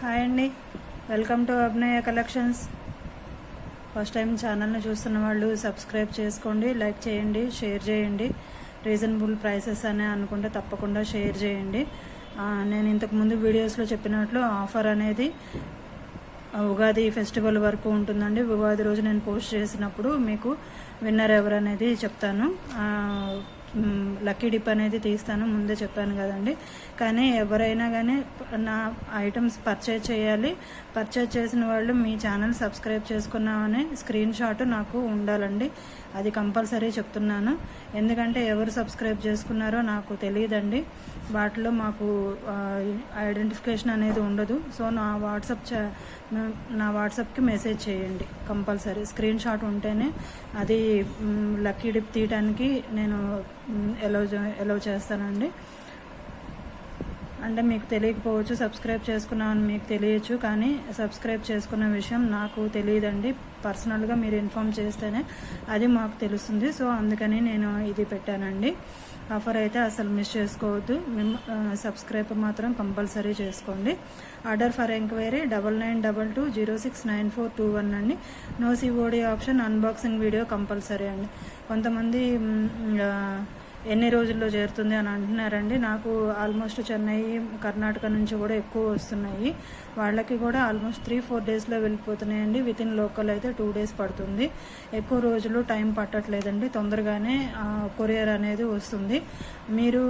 Hi అండి, welcome to Abhinaya collections. First time ఛానల్ని చూస్తున్న వాళ్ళు సబ్స్క్రైబ్ చేసుకోండి, లైక్ చేయండి, షేర్ చేయండి. రీజనబుల్ ప్రైసెస్ అని అనుకుంటే తప్పకుండా షేర్ చేయండి. నేను ఇంతకుముందు వీడియోస్లో చెప్పినట్లు ఆఫర్ అనేది ఉగాది ఫెస్టివల్ వరకు ఉంటుందండి. ఉగాది రోజు నేను పోస్ట్ చేసినప్పుడు మీకు విన్నర్ ఎవరు అనేది చెప్తాను. లక్కీ డిప్ అనేది తీస్తాను, ముందే చెప్పాను కదండి. కానీ ఎవరైనా కానీ నా ఐటమ్స్ పర్చేజ్ చేయాలి. పర్చేజ్ చేసిన వాళ్ళు మీ ఛానల్ సబ్స్క్రైబ్ చేసుకున్నామని స్క్రీన్ షాట్ నాకు ఉండాలండి. అది కంపల్సరీ చెప్తున్నాను. ఎందుకంటే ఎవరు సబ్స్క్రైబ్ చేసుకున్నారో నాకు తెలియదండి. వాటిలో మాకు ఐడెంటిఫికేషన్ అనేది ఉండదు. సో నా వాట్సాప్కి మెసేజ్ చేయండి కంపల్సరీ. స్క్రీన్ షాట్ ఉంటేనే అది లక్కీ డిప్ తీయడానికి నేను ఎలవ్ చేస్తానండి. అంటే మీకు తెలియకపోవచ్చు, సబ్స్క్రైబ్ చేసుకున్నామని మీకు తెలియచ్చు, కానీ సబ్స్క్రైబ్ చేసుకున్న విషయం నాకు తెలియదండి. పర్సనల్గా మీరు ఇన్ఫామ్ చేస్తేనే అది మాకు తెలుస్తుంది. సో అందుకని నేను ఇది పెట్టానండి. ఆఫర్ అయితే అసలు మిస్ చేసుకోవద్దు. సబ్స్క్రైబ్ మాత్రం కంపల్సరీ చేసుకోండి. ఆర్డర్ ఫర్ ఎంక్వైరీ 9922069421 అండి. No COD option. Unboxing video compulsory అండి. కొంతమంది ఎన్ని రోజుల్లో చేరుతుంది అని అంటున్నారండి. నాకు ఆల్మోస్ట్ చెన్నై, కర్ణాటక నుంచి కూడా ఎక్కువ వస్తున్నాయి. వాళ్ళకి కూడా ఆల్మోస్ట్ 3-4 డేస్లో వెళ్ళిపోతున్నాయండి. వితిన్ లోకల్ అయితే 2 డేస్ పడుతుంది. ఎక్కువ రోజులు టైం పట్టట్లేదండి, తొందరగానే కొరియర్ అనేది వస్తుంది. మీరు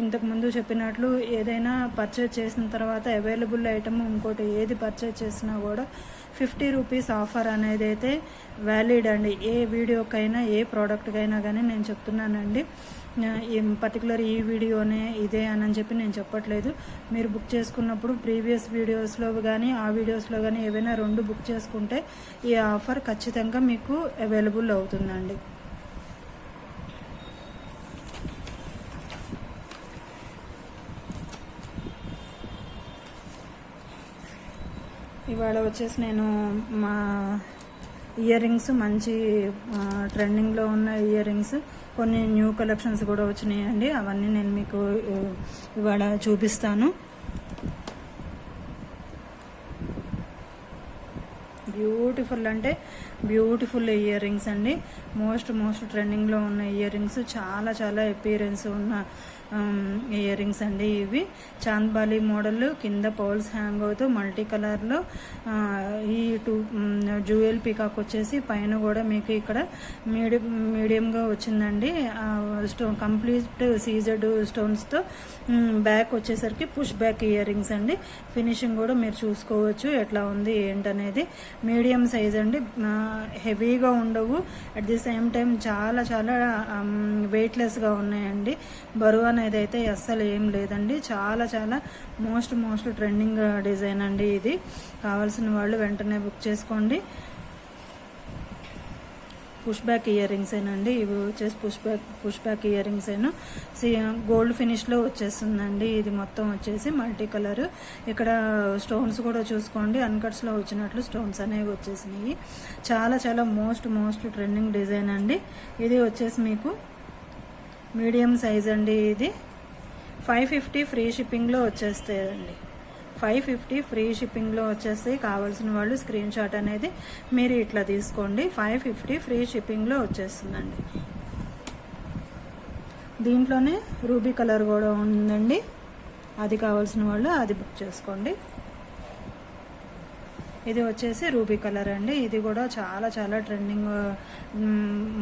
ఇంతకుముందు చెప్పినట్లు ఏదైనా పర్చేజ్ చేసిన తర్వాత అవైలబుల్ ఐటమ్ ఇంకోటి ఏది పర్చేజ్ చేసినా కూడా 50 రూపీస్ ఆఫర్ అనేది అయితే వ్యాలిడ్ అండి. ఏ వీడియోకైనా ఏ ప్రోడక్ట్కైనా కానీ నేను చెప్తున్నానండి. పర్టికులర్ ఈ వీడియోనే ఇదే అని చెప్పి నేను చెప్పట్లేదు. మీరు బుక్ చేసుకున్నప్పుడు ప్రీవియస్ వీడియోస్లో కానీ ఆ వీడియోస్లో కానీ ఏవైనా 2 బుక్ చేసుకుంటే ఈ ఆఫర్ ఖచ్చితంగా మీకు అవైలబుల్ అవుతుందండి. ఇవాళ వచ్చేసి నేను మా ఇయర్ రింగ్స్, మంచి ట్రెండింగ్లో ఉన్న ఇయర్ రింగ్స్, కొన్ని న్యూ కలెక్షన్స్ కూడా వచ్చినాయండి. అవన్నీ నేను మీకు ఇవాళ చూపిస్తాను. బ్యూటిఫుల్ అంటే బ్యూటిఫుల్ ఇయర్ రింగ్స్ అండి. మోస్ట్ ట్రెండింగ్లో ఉన్న ఇయర్ రింగ్స్, చాలా అపీరెన్స్ ఉన్న ఇయర్ రింగ్స్ అండి. ఇవి చాంద్బాలి మోడల్, కింద పౌల్స్ హ్యాంగ్ అవుతూ మల్టీ కలర్లో ఈ జ్యువెల్ పీకాక్ వచ్చేసి పైన కూడా మీకు ఇక్కడ మీడియంగా వచ్చిందండి. కంప్లీట్ సీజెడ్ స్టోన్స్తో బ్యాక్ వచ్చేసరికి పుష్ బ్యాక్ ఇయర్ రింగ్స్ అండి. ఫినిషింగ్ కూడా మీరు చూసుకోవచ్చు ఎట్లా ఉంది ఏంటనేది. మీడియం సైజ్ అండి, హెవీగా ఉండవు. అట్ ది సేమ్ టైం చాలా వెయిట్లెస్గా ఉన్నాయండి. బరువు అనేది అయితే అస్సలు ఏం లేదండి. చాలా మోస్ట్ ట్రెండింగ్ డిజైన్ అండి. ఇది కావాల్సిన వాళ్ళు వెంటనే బుక్ చేసుకోండి. పుష్ బ్యాక్ ఇయర్ రింగ్స్ ఏనండి. ఇవి వచ్చేసి పుష్ బ్యాక్ ఇయర్ రింగ్స్ ఏను గోల్డ్ ఫినిష్లో వచ్చేస్తుందండి. ఇది మొత్తం వచ్చేసి మల్టీ కలర్. ఇక్కడ స్టోన్స్ కూడా చూసుకోండి, అన్కట్స్లో వచ్చినట్లు స్టోన్స్ అనేవి వచ్చేసినాయి. చాలా మోస్ట్ ట్రెండింగ్ డిజైన్ అండి. ఇది వచ్చేసి మీకు మీడియం సైజ్ అండి. ఇది 550 ఫ్రీ షిప్పింగ్లో వచ్చేస్తాయండి. 550 ఫ్రీ షిప్పింగ్లో వచ్చేస్తాయి. కావాల్సిన వాళ్ళు స్క్రీన్ షాట్ అనేది మీరు ఇట్లా తీసుకోండి. 550 ఫ్రీ షిప్పింగ్లో వచ్చేస్తుందండి. దీంట్లోనే రూబీ కలర్ కూడా ఉందండి. అది కావాల్సిన వాళ్ళు అది బుక్ చేసుకోండి. ఇది వచ్చేసి రూబీ కలర్ అండి. ఇది కూడా చాలా ట్రెండింగ్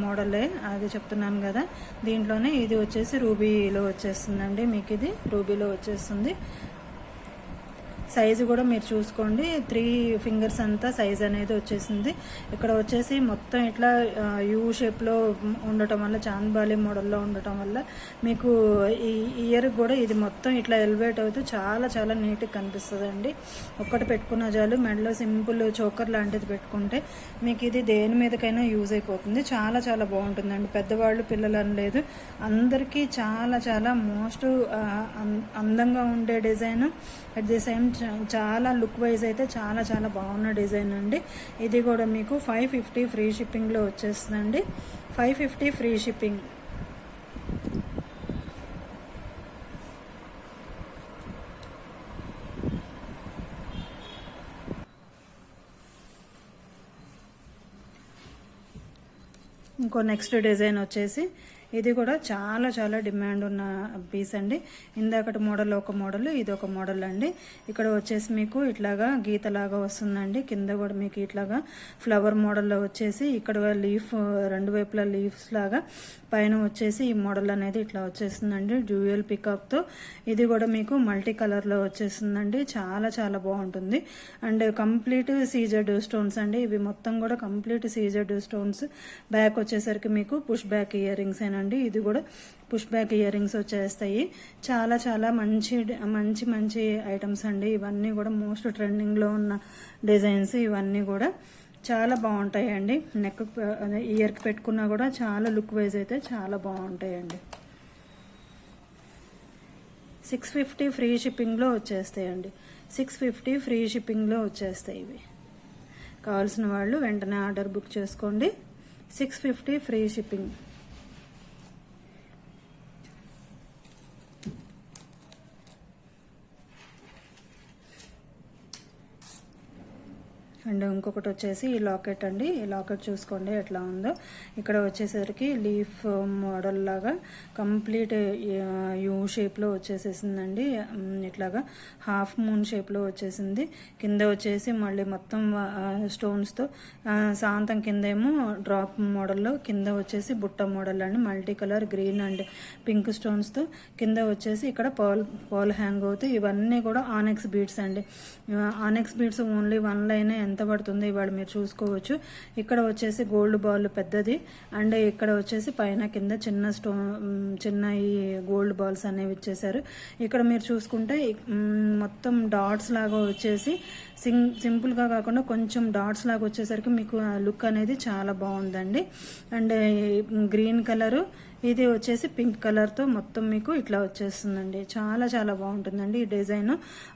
మోడలే, అది చెప్తున్నాను కదా. దీంట్లోనే ఇది వచ్చేసి రూబీలో వచ్చేస్తుందండి. మీకు ఇది రూబీలో వచ్చేస్తుంది. సైజు కూడా మీరు చూసుకోండి. 3 ఫింగర్స్ అంతా సైజ్ అనేది వచ్చేసింది. ఇక్కడ వచ్చేసి మొత్తం ఇట్లా యూ షేప్లో ఉండటం వల్ల, చాంద్బాలి మోడల్లో ఉండటం వల్ల మీకు ఈ ఇయర్ కూడా ఇది మొత్తం ఇట్లా ఎలివేట్ అవుతూ చాలా నీట్గా కనిపిస్తుంది అండి. ఒక్కటి పెట్టుకున్న చాలు. మెడలో సింపుల్ చోకర్ లాంటిది పెట్టుకుంటే మీకు ఇది దేని మీదకైనా యూజ్ అయిపోతుంది. చాలా బాగుంటుందండి. పెద్దవాళ్ళు, పిల్లలు అని లేదు, అందరికీ చాలా మోస్ట్ అందంగా ఉండే డిజైన్. అట్ ది సేమ్ చాలా లుక్ వైజ్ అయితే చాలా బాగున్న డిజైన్ అండి. ఇది కూడా మీకు 550 ఫ్రీ షిప్పింగ్లో వచ్చేస్తుందండి. 550 ఫ్రీ షిప్పింగ్. ఇంకో నెక్స్ట్ డిజైన్ వచ్చేసి ఇది కూడా చాలా చాలా డిమాండ్ ఉన్న పీస్ అండి. ఇందాకటి మోడల్ ఒక మోడల్, ఇది ఒక మోడల్ అండి. ఇక్కడ వచ్చేసి మీకు ఇట్లాగా గీతలాగా వస్తుందండి. కింద కూడా మీకు ఇట్లాగా ఫ్లవర్ మోడల్లో వచ్చేసి ఇక్కడ లీఫ్ రెండు వైపులా లీవ్స్ లాగా, పైన వచ్చేసి ఈ మోడల్ అనేది ఇట్లా వచ్చేస్తుందండి డ్యూయల్ పికాక్తో. ఇది కూడా మీకు మల్టీ కలర్లో వచ్చేస్తుందండి. చాలా చాలా బాగుంటుంది. అండ్ కంప్లీట్ సీజెడ్ స్టోన్స్ అండి. ఇవి మొత్తం కూడా కంప్లీట్ సీజెడ్ స్టోన్స్. బ్యాక్ వచ్చేసరికి మీకు పుష్ బ్యాక్ ఇయర్ రింగ్స్ అండి. ఇది కూడా పుష్ బ్యాక్ ఇయర్ రింగ్స్ వచ్చేస్తాయి. చాలా చాలా మంచి మంచి మంచి ఐటమ్స్ అండి. ఇవన్నీ కూడా మోస్ట్ ట్రెండింగ్లో ఉన్న డిజైన్స్. ఇవన్నీ కూడా చాలా బాగుంటాయండి. నెక్ ఇయర్కి పెట్టుకున్నా కూడా చాలా లుక్ వైజ్ అయితే చాలా బాగుంటాయండి. 650 ఫ్రీ షిప్పింగ్లో వచ్చేస్తాయండి. 650 ఫ్రీ షిప్పింగ్లో వచ్చేస్తాయి. ఇవి కావాల్సిన వాళ్ళు వెంటనే ఆర్డర్ బుక్ చేసుకోండి. 650 ఫ్రీ షిప్పింగ్. అండ్ ఇంకొకటి వచ్చేసి ఈ లాకెట్ అండి. ఈ లాకెట్ చూసుకోండి ఎట్లా ఉందో. ఇక్కడ వచ్చేసరికి లీఫ్ మోడల్ లాగా కంప్లీట్ యూ షేప్లో వచ్చేసేసిందండి. ఇట్లాగా హాఫ్ మూన్ షేప్లో వచ్చేసింది. కింద వచ్చేసి మళ్ళీ మొత్తం స్టోన్స్తో సాంతం కింద ఏమో డ్రాప్ మోడల్లో, కింద వచ్చేసి బుట్ట మోడల్ అండి. Multi colour green and pink స్టోన్స్తో కింద వచ్చేసి ఇక్కడ పాల్ హ్యాంగ్ అవుతాయి. ఇవన్నీ కూడా ఆనెక్స్ బీడ్స్ అండి. ఆనెక్స్ బీడ్స్ ఓన్లీ 1 లైన్ ఎంత పడుతుంది ఇవాళ మీరు చూసుకోవచ్చు. ఇక్కడ వచ్చేసి గోల్డ్ బాల్ పెద్దది, అండ్ ఇక్కడ వచ్చేసి పైన కింద చిన్న ఈ గోల్డ్ బాల్స్ అనేవి ఇచ్చేసారు. ఇక్కడ మీరు చూసుకుంటే మొత్తం డాట్స్ లాగా వచ్చేసి సింపుల్గా కాకుండా కొంచెం డాట్స్ లాగా వచ్చేసరికి మీకు లుక్ అనేది చాలా బాగుందండి. అండ్ గ్రీన్ కలరు, ఇది వచ్చేసి పింక్ కలర్తో మొత్తం మీకు ఇట్లా వచ్చేస్తుందండి. చాలా చాలా బాగుంటుందండి ఈ డిజైన్.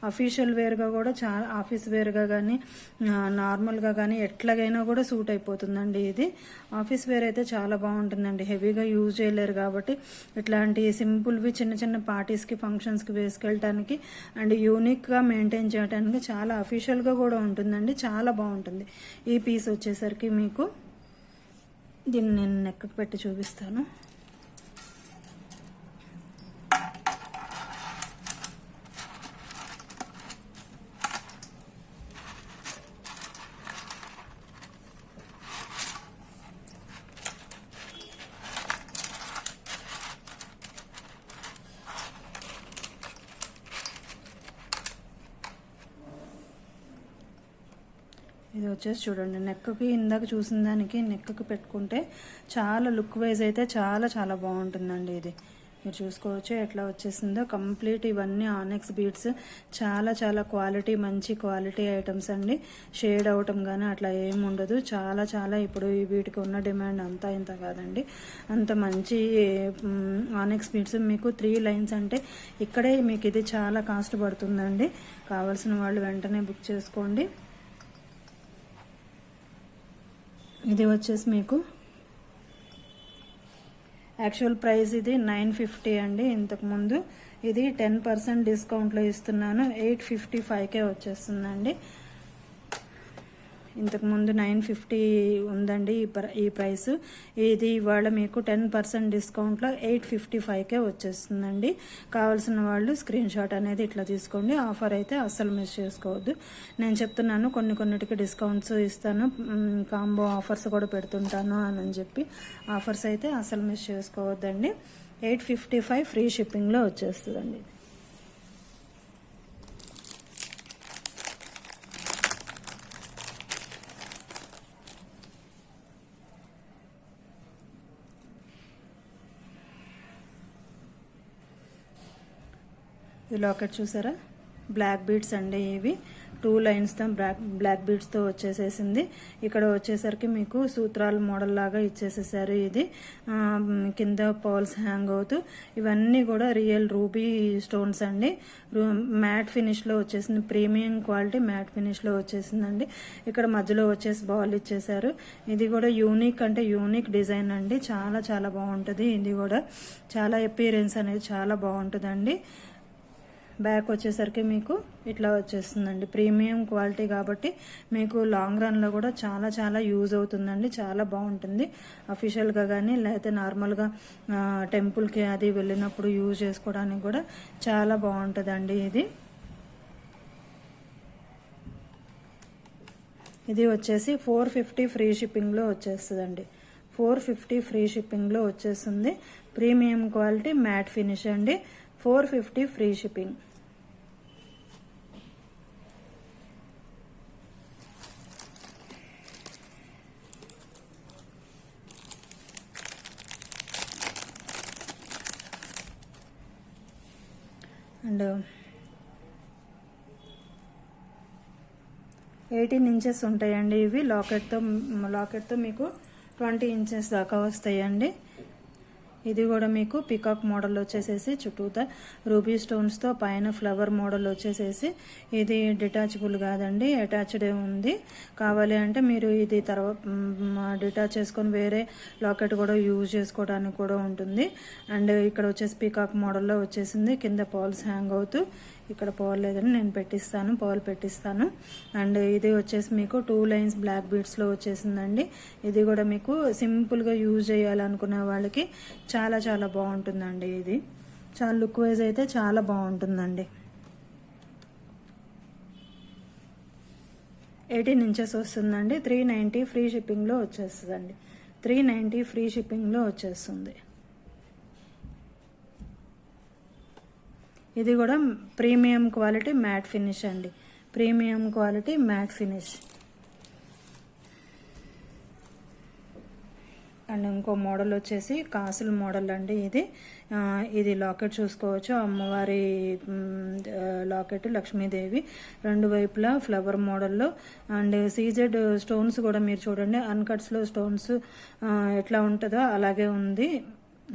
అఫీషియల్ వేర్గా కూడా చాలా, ఆఫీస్ వేర్గా కానీ నార్మల్గా కానీ ఎట్లాగైనా కూడా సూట్ అయిపోతుందండి. ఇది ఆఫీస్ వేర్ అయితే చాలా బాగుంటుందండి. హెవీగా యూజ్ చేయలేరు కాబట్టి ఇట్లాంటి సింపుల్వి చిన్న చిన్న పార్టీస్కి ఫంక్షన్స్కి వేసుకెళ్ళటానికి అండ్ యూనిక్గా మెయింటైన్ చేయడానికి చాలా అఫీషియల్గా కూడా ఉంటుందండి. చాలా బాగుంటుంది ఈ పీస్ వచ్చేసరికి మీకు. దీన్ని నేను నెక్కి పెట్టి చూపిస్తాను. ఇది వచ్చేసి చూడండి, నెక్కి ఇందాక చూసిన దానికి నెక్కి పెట్టుకుంటే చాలా లుక్ వైజ్ అయితే చాలా చాలా బాగుంటుందండి. ఇది మీరు చూసుకోవచ్చు ఎట్లా వచ్చేసిందో. కంప్లీట్ ఇవన్నీ ఆనెక్స్ బీడ్స్. చాలా చాలా క్వాలిటీ, మంచి క్వాలిటీ ఐటమ్స్ అండి. షేడ్ అవటం కానీ అట్లా ఏమి ఉండదు. చాలా చాలా ఇప్పుడు వీటికి ఉన్న డిమాండ్ అంతా ఇంత కాదండి, అంత మంచి ఆనెక్స్ బీడ్స్. మీకు 3 లైన్స్ అంటే ఇక్కడే మీకు ఇది చాలా కాస్ట్ పడుతుందండి. కావాల్సిన వాళ్ళు వెంటనే బుక్ చేసుకోండి. ఇది వచ్చేసి మీకు యాక్చువల్ ప్రైస్ ఇది 950 అండి. ఇంతకుముందు ఇది 10% డిస్కౌంట్లో ఇస్తున్నాను. 855కే వచ్చేస్తుందండి. ఇంతకుముందు 950 ఉందండి ఈ ప్రైస్. ఇది ఇవాళ మీకు 10% డిస్కౌంట్లో 855కే వచ్చేస్తుందండి. కావాల్సిన వాళ్ళు స్క్రీన్ షాట్ అనేది ఇట్లా తీసుకోండి. ఆఫర్ అయితే అస్సలు మిస్ చేసుకోవద్దు. నేను చెప్తున్నాను కొన్నిటికి డిస్కౌంట్స్ ఇస్తాను, కాంబో ఆఫర్స్ కూడా పెడుతుంటాను అని చెప్పి. ఆఫర్స్ అయితే అస్సలు మిస్ చేసుకోవద్దండి. 855 ఫ్రీ షిప్పింగ్లో వచ్చేస్తుందండి. ఈ లాకెట్ చూసారా, బ్లాక్ బీడ్స్ అండి. ఇవి 2 లైన్స్తో బ్లాక్ బీడ్స్తో వచ్చేసేసింది. ఇక్కడ వచ్చేసరికి మీకు సూత్రాల మోడల్ లాగా ఇచ్చేసేసారు. ఇది కింద పాల్స్ హ్యాంగ్ అవుతూ ఇవన్నీ కూడా రియల్ రూబీ స్టోన్స్ అండి. మ్యాట్ ఫినిష్లో వచ్చేసింది, ప్రీమియం క్వాలిటీ మ్యాట్ ఫినిష్లో వచ్చేసిందండి. ఇక్కడ మధ్యలో వచ్చేసి బాల్ ఇచ్చేసారు. ఇది కూడా యూనిక్ అంటే యూనిక్ డిజైన్ అండి. చాలా చాలా బాగుంటుంది. ఇది కూడా చాలా అపీరెన్స్ అనేది చాలా బాగుంటుందండి. బ్యాక్ వచ్చేసరికి మీకు ఇట్లా వచ్చేస్తుందండి. ప్రీమియం క్వాలిటీ కాబట్టి మీకు లాంగ్ రన్లో కూడా చాలా చాలా యూజ్ అవుతుందండి. చాలా బాగుంటుంది. అఫీషియల్గా కానీ లేకపోతే నార్మల్గా టెంపుల్కి అది వెళ్ళినప్పుడు యూజ్ చేసుకోవడానికి కూడా చాలా బాగుంటుందండి. ఇది వచ్చేసి 450 ఫ్రీ షిప్పింగ్లో వచ్చేస్తుందండి. 450 ఫ్రీ షిప్పింగ్లో వచ్చేస్తుంది. ప్రీమియం క్వాలిటీ మ్యాట్ ఫినిష్ అండి. 450 ఫ్రీ షిప్పింగ్. అండ్ 18 ఇంచెస్ ఉంటాయండి ఇవి. లాకెట్తో మీకు 20 ఇంచెస్ దాకా వస్తాయండి. ఇది కూడా మీకు పికాక్ మోడల్ వచ్చేసేసి చుట్టూతా రూబీ స్టోన్స్తో పైన ఫ్లవర్ మోడల్ వచ్చేసేసి ఇది డిటాచబుల్ కాదండి, అటాచ్డే ఉంది. కావాలి అంటే మీరు ఇది తర్వాత డిటాచ్ చేసుకొని వేరే లాకెట్ కూడా యూజ్ చేసుకోవడానికి కూడా ఉంటుంది. అండ్ ఇక్కడ వచ్చేసి పికాక్ మోడల్లో వచ్చేసింది. కింద పాల్స్ హ్యాంగ్ అవుతూ, ఇక్కడ పాల్ లేదని నేను పాల్ పెట్టిస్తాను. అండ్ ఇది వచ్చేసి మీకు 2 లైన్స్ బ్లాక్ బీడ్స్లో వచ్చేసిందండి. ఇది కూడా మీకు సింపుల్గా యూజ్ చేయాలనుకునే వాళ్ళకి చాలా చాలా బాగుంటుందండి. ఇది చాలా లుక్ వైజ్ అయితే చాలా బాగుంటుందండి. 18 ఇంచెస్ వస్తుందండి. 390 ఫ్రీ షిప్పింగ్లో వచ్చేస్తుందండి. 390 ఫ్రీ షిప్పింగ్లో వచ్చేస్తుంది. ఇది కూడా ప్రీమియం క్వాలిటీ మ్యాట్ ఫినిష్ అండి. Premium quality matte finish. And ఇంకో మోడల్ వచ్చేసి కాసుల మోడల్ అండి. ఇది లాకెట్ చూసుకోవచ్చు. అమ్మవారి లాకెట్, లక్ష్మీదేవి, రెండు వైపులా ఫ్లవర్ మోడల్లో. అండ్ సీజెడ్ స్టోన్స్ కూడా మీరు చూడండి. అన్కట్స్లో స్టోన్స్ ఎట్లా ఉంటుందో అలాగే ఉంది.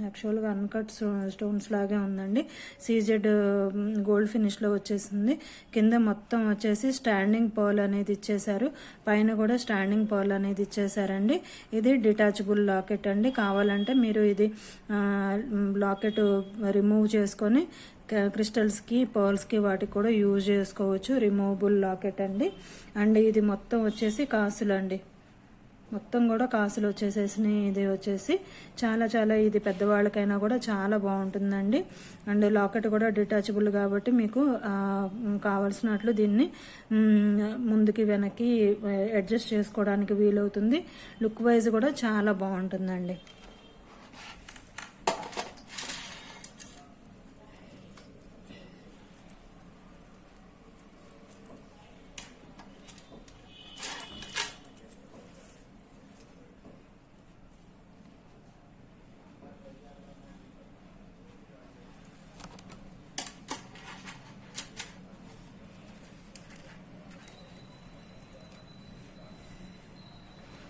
యాక్చువల్గా అన్కట్ స్టోన్స్ లాగే ఉందండి. సీజెడ్ గోల్డ్ ఫినిష్లో వచ్చేసింది. కింద మొత్తం వచ్చేసి స్టాండింగ్ పర్ల్ అనేది ఇచ్చేసారు. పైన కూడా స్టాండింగ్ పర్ల్ అనేది ఇచ్చేసారండి. ఇది డిటాచబుల్ లాకెట్ అండి. కావాలంటే మీరు ఇది లాకెట్ రిమూవ్ చేసుకొని క్రిస్టల్స్కి, పర్ల్స్కి వాటికి కూడా యూజ్ చేసుకోవచ్చు. రిమూవబుల్ లాకెట్ అండి. అండ్ ఇది మొత్తం వచ్చేసి కాసులు అండి. మొత్తం కూడా కాసులు వచ్చేసేసినాయి. ఇది వచ్చేసి చాలా చాలా ఇది పెద్దవాళ్ళకైనా కూడా చాలా బాగుంటుందండి. అండ్ లాకెట్ కూడా డిటాచబుల్ కాబట్టి మీకు కావాల్సినట్లు దీన్ని ముందుకి వెనక్కి అడ్జస్ట్ చేసుకోవడానికి వీలవుతుంది. లుక్ వైజ్ కూడా చాలా బాగుంటుందండి.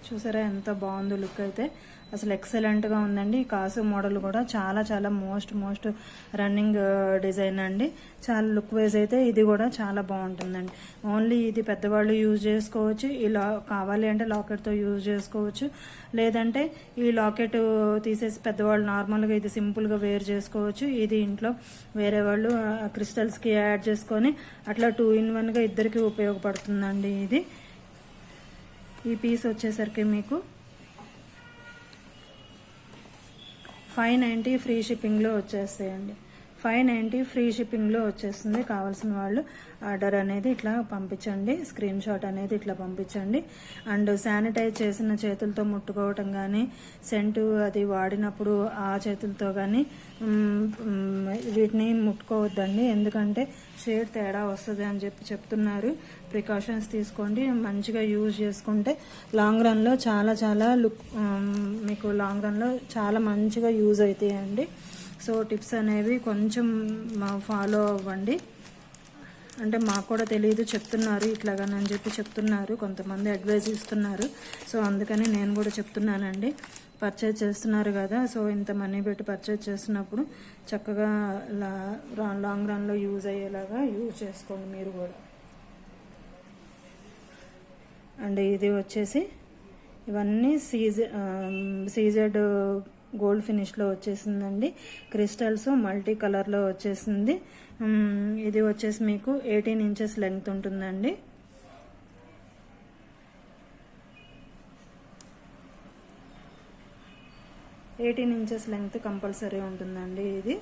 చూసారా ఎంత బాగుందో లుక్ అయితే. అసలు ఎక్సలెంట్గా ఉందండి. ఈ కాసు మోడల్ కూడా చాలా చాలా మోస్ట్ రన్నింగ్ డిజైన్ అండి. చాలా లుక్ వైజ్ అయితే ఇది కూడా చాలా బాగుంటుందండి. ఓన్లీ ఇది పెద్దవాళ్ళు యూజ్ చేసుకోవచ్చు. ఇలా కావాలి అంటే లాకెట్తో యూజ్ చేసుకోవచ్చు. లేదంటే ఈ లాకెట్ తీసేసి పెద్దవాళ్ళు నార్మల్గా ఇది సింపుల్గా వేర్ చేసుకోవచ్చు. ఇది ఇంట్లో వేరే వాళ్ళు క్రిస్టల్స్కి యాడ్ చేసుకొని అట్లా 2 in 1గా ఇద్దరికి ఉపయోగపడుతుందండి. ఈ పీస్ వచ్చేసరికి మీకు 590 ఫ్రీ షిప్పింగ్లో వచ్చేస్తాయండి. 590 ఫ్రీ షిప్పింగ్లో వచ్చేస్తుంది. కావాల్సిన వాళ్ళు ఆర్డర్ అనేది ఇట్లా పంపించండి. స్క్రీన్ షాట్ అనేది ఇట్లా పంపించండి. అండ్ శానిటైజ్ చేసిన చేతులతో ముట్టుకోవటం కానీ, సెంటు అది వాడినప్పుడు ఆ చేతులతో కానీ వీటిని ముట్టుకోవద్దండి. ఎందుకంటే షేడ్ తేడా వస్తుంది అని చెప్తున్నారు. ప్రికాషన్స్ తీసుకోండి. మంచిగా యూజ్ చేసుకుంటే లాంగ్ రన్లో చాలా చాలా మీకు లాంగ్ రన్లో చాలా మంచిగా యూజ్ అవుతాయండి. సో టిప్స్ అనేవి కొంచెం ఫాలో అవ్వండి. అంటే మాకు కూడా తెలియదు, చెప్తున్నారు ఇట్లాగానని చెప్తున్నారు. కొంతమంది అడ్వైజ్ ఇస్తున్నారు. సో అందుకని నేను కూడా చెప్తున్నానండి. పర్చేజ్ చేస్తున్నారు కదా, సో ఇంత మనీ పెట్టి పర్చేజ్ చేస్తున్నప్పుడు చక్కగా లాంగ్ రన్లో యూజ్ అయ్యేలాగా యూజ్ చేసుకోండి మీరు కూడా. అండ్ ఇది వచ్చేసి ఇవన్నీ సీజెడ్ గోల్డ్ ఫినిష్లో వచ్చేసిందండి. క్రిస్టల్స్ మల్టీ కలర్లో వచ్చేసింది. ఇది వచ్చేసి మీకు 18 ఇంచెస్ లెంగ్త్ ఉంటుందండి. ఇంచెస్ లెంగ్త్ కంపల్సరీ ఉంటుందండి ఇది.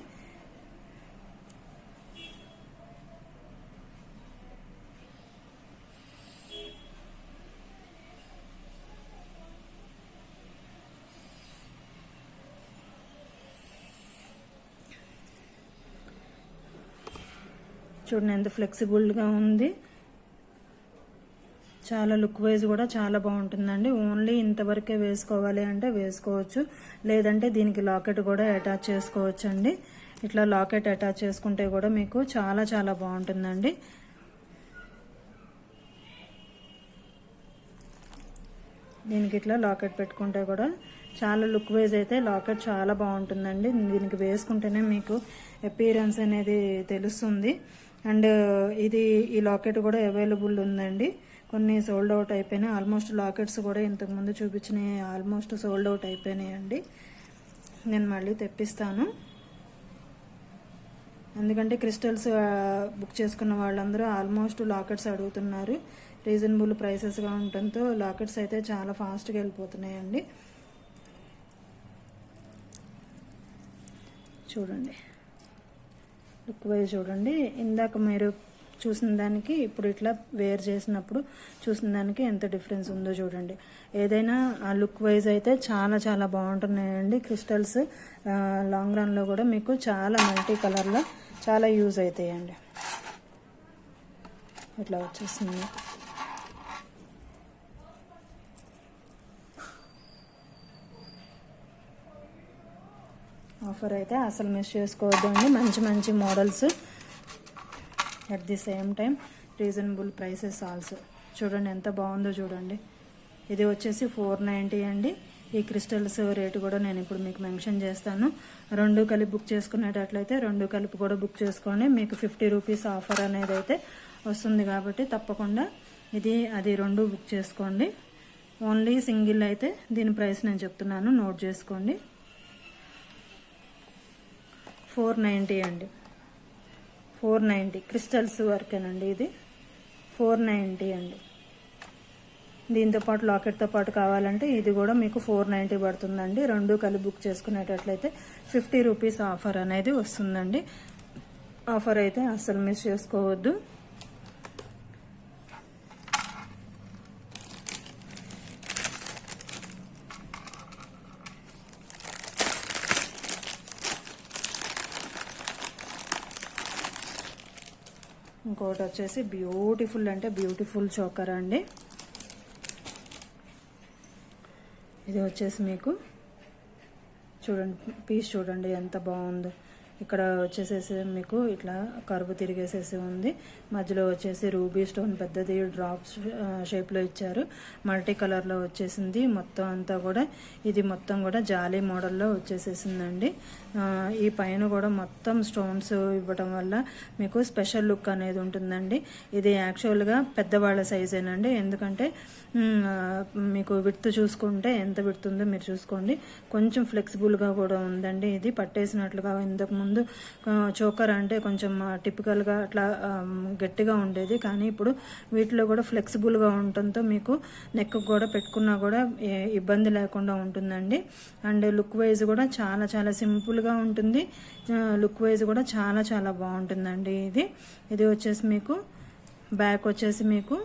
చూడండి ఎంత ఫ్లెక్సిబుల్గా ఉంది. చాలా లుక్ వైజ్ కూడా చాలా బాగుంటుందండి. ఓన్లీ ఇంతవరకే వేసుకోవాలి అంటే వేసుకోవచ్చు, లేదంటే దీనికి లాకెట్ కూడా అటాచ్ చేసుకోవచ్చు అండి. ఇట్లా లాకెట్ అటాచ్ చేసుకుంటే కూడా మీకు చాలా చాలా బాగుంటుందండి. దీనికి ఇట్లా లాకెట్ పెట్టుకుంటే కూడా చాలా లుక్ వైజ్ అయితే లాకెట్ చాలా బాగుంటుందండి. దీనికి వేసుకుంటేనే మీకు అపియరెన్స్ అనేది తెలుస్తుంది. అండ్ ఈ లాకెట్ కూడా అవైలబుల్ ఉందండి. కొన్ని సోల్డ్ అవుట్ అయిపోయినాయి. ఆల్మోస్ట్ లాకెట్స్ కూడా ఇంతకుముందు చూపించినవి ఆల్మోస్ట్ సోల్డ్ అవుట్ అయిపోయినాయండి. నేను మళ్ళీ తెప్పిస్తాను. ఎందుకంటే క్రిస్టల్స్ బుక్ చేసుకున్న వాళ్ళందరూ ఆల్మోస్ట్ లాకెట్స్ అడుగుతున్నారు. రీజనబుల్ ప్రైసెస్గా ఉండటంతో లాకెట్స్ అయితే చాలా ఫాస్ట్గా వెళ్ళిపోతున్నాయండి. చూడండి లుక్ వైజ్ చూడండి. ఇందాక మీరు చూసిన దానికి ఇప్పుడు ఇట్లా వేర్ చేసినప్పుడు చూసిన దానికి ఎంత డిఫరెన్స్ ఉందో చూడండి. ఏదైనా ఆ లుక్ వైజ్ అయితే చాలా చాలా బాగుంటున్నాయండి. క్రిస్టల్స్ లాంగ్ రన్లో కూడా మీకు చాలా మల్టీ కలర్లో చాలా యూజ్ అవుతాయండి. ఇట్లా వచ్చేసింది. ఆఫర్ అయితే అసలు మిస్ చేసుకోవద్దండి. మంచి మంచి models at the same time reasonable prices also. చూడండి ఎంత బాగుందో చూడండి. ఇది వచ్చేసి 490 అండి. ఈ క్రిస్టల్స్ రేటు కూడా నేను ఇప్పుడు మీకు మెన్షన్ చేస్తాను. 2 కలిపి బుక్ చేసుకునేటట్లయితే 2 కలిపి కూడా బుక్ చేసుకోండి. మీకు 50 రూపీస్ ఆఫర్ అనేది అయితే వస్తుంది కాబట్టి తప్పకుండా ఇది అది 2 బుక్ చేసుకోండి. ఓన్లీ సింగిల్ అయితే దీని ప్రైస్ నేను చెప్తున్నాను, నోట్ చేసుకోండి. 490 అండి. 490 క్రిస్టల్స్ వర్కేనండి. ఇది 490 అండి. దీంతో పాటు లాకెట్తో పాటు కావాలంటే ఇది కూడా మీకు 490 పడుతుందండి. 2 కలిపి బుక్ చేసుకునేటట్లయితే 50 రూపీస్ ఆఫర్ అనేది వస్తుందండి. ఆఫర్ అయితే అస్సలు మిస్ చేసుకోవద్దు. ఇంకోటి వచ్చేసి బ్యూటిఫుల్ అంటే బ్యూటిఫుల్ చోకర్ అండి. ఇది వచ్చేసి మీకు చూడండి పీస్ చూడండి ఎంత బాగుందో. ఇక్కడ వచ్చేసేసి మీకు ఇట్లా కర్వ్ తిరిగేసేసి ఉంది. మధ్యలో వచ్చేసి రూబీ స్టోన్ పెద్దది డ్రాప్స్ షేప్లో ఇచ్చారు. మల్టీ కలర్లో వచ్చేసింది మొత్తం అంతా కూడా. ఇది మొత్తం కూడా జాలీ మోడల్లో వచ్చేసేసిందండి. ఈ పైన కూడా మొత్తం స్టోన్స్ ఇవ్వడం వల్ల మీకు స్పెషల్ లుక్ అనేది ఉంటుందండి. ఇది యాక్చువల్గా పెద్దవాళ్ళ సైజేనండి. ఎందుకంటే మీకు విడ్త్ చూసుకుంటే ఎంత విడ్త్ ఉందో మీరు చూసుకోండి. కొంచెం ఫ్లెక్సిబుల్గా కూడా ఉందండి. ఇది పట్టేసినట్లుగా ఇంతకుముందు చోకర్ అంటే కొంచెం టిపికల్గా అట్లా గట్టిగా ఉండేది, కానీ ఇప్పుడు వీటిలో కూడా ఫ్లెక్సిబుల్గా ఉండటంతో మీకు నెక్ కూడా పెట్టుకున్నా కూడా ఇబ్బంది లేకుండా ఉంటుందండి. అండ్ లుక్ వైజ్ కూడా చాలా చాలా సింపుల్గా ఉంటుంది. లుక్ వైజ్ కూడా చాలా చాలా బాగుంటుందండి. ఇది వచ్చేసి మీకు బ్యాక్ వచ్చేసి మీకు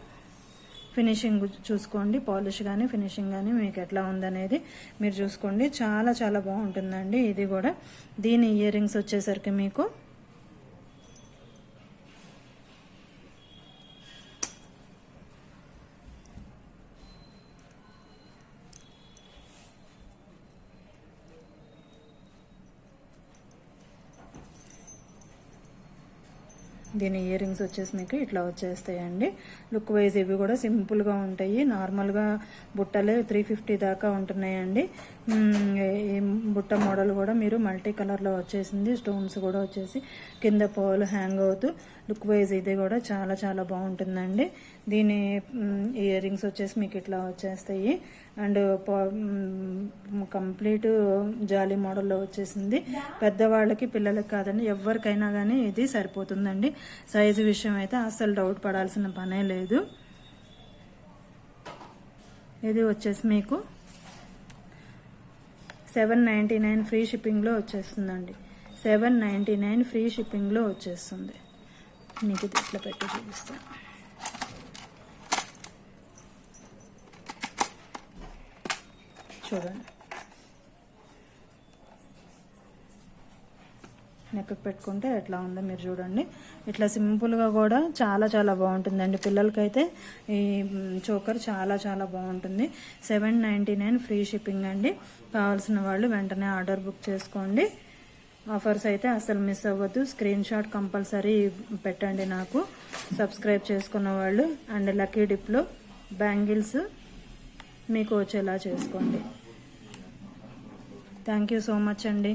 ఫినిషింగ్ చూసుకోండి. పాలిష్ కానీ ఫినిషింగ్ కానీ మీకు ఎట్లా ఉందనేది మీరు చూసుకోండి. చాలా చాలా బాగుంటుందండి. ఇది కూడా దీని ఇయర్ రింగ్స్ వచ్చేసరికి మీకు దీని ఇయర్ రింగ్స్ వచ్చేసి మీకు ఇట్లా వచ్చేస్తాయండి. లుక్ వైజ్ ఇవి కూడా సింపుల్గా ఉంటాయి. నార్మల్గా బుట్టలే 350 దాకా ఉంటున్నాయండి. ఈ బుట్ట మోడల్ కూడా మీరు మల్టీ కలర్లో వచ్చేసింది. స్టోన్స్ కూడా వచ్చేసి కింద పోల్ హ్యాంగ్ అవుతూ లుక్ వైజ్ ఇది కూడా చాలా చాలా బాగుంటుందండి. దీని ఇయర్ రింగ్స్ వచ్చేసి మీకు ఇట్లా వచ్చేస్తాయి. అండ్ కంప్లీట్ జాలీ మోడల్లో వచ్చేసింది. పెద్దవాళ్ళకి పిల్లలకి కాదండి, ఎవరికైనా కానీ ఇది సరిపోతుందండి. సైజు విషయం అయితే అస్సలు డౌట్ పడాల్సిన పనే లేదు. ఇది వచ్చేసి మీకు 799 ఫ్రీ షిప్పింగ్లో వచ్చేస్తుందండి. 799 ఫ్రీ షిప్పింగ్లో వచ్చేస్తుంది. మీకు ఇది ఇట్లా పెట్టి చూపిస్తాను. చూడండి, నెక్ పెట్టుకుంటే ఎట్లా ఉందో మీరు చూడండి. ఇట్లా సింపుల్గా కూడా చాలా చాలా బాగుంటుందండి. పిల్లలకైతే ఈ చోకర్ చాలా చాలా బాగుంటుంది. 799 ఫ్రీ షిప్పింగ్ అండి. కావాల్సిన వాళ్ళు వెంటనే ఆర్డర్ బుక్ చేసుకోండి. ఆఫర్స్ అయితే అసలు మిస్ అవ్వద్దు. స్క్రీన్ షాట్ కంపల్సరీ పెట్టండి నాకు, సబ్స్క్రైబ్ చేసుకున్న వాళ్ళు. అండ్ లక్కీ డిప్లో బ్యాంగిల్స్ మీకు వచ్చేలా చేసుకోండి. థ్యాంక్ యూ సో మచ్ అండి.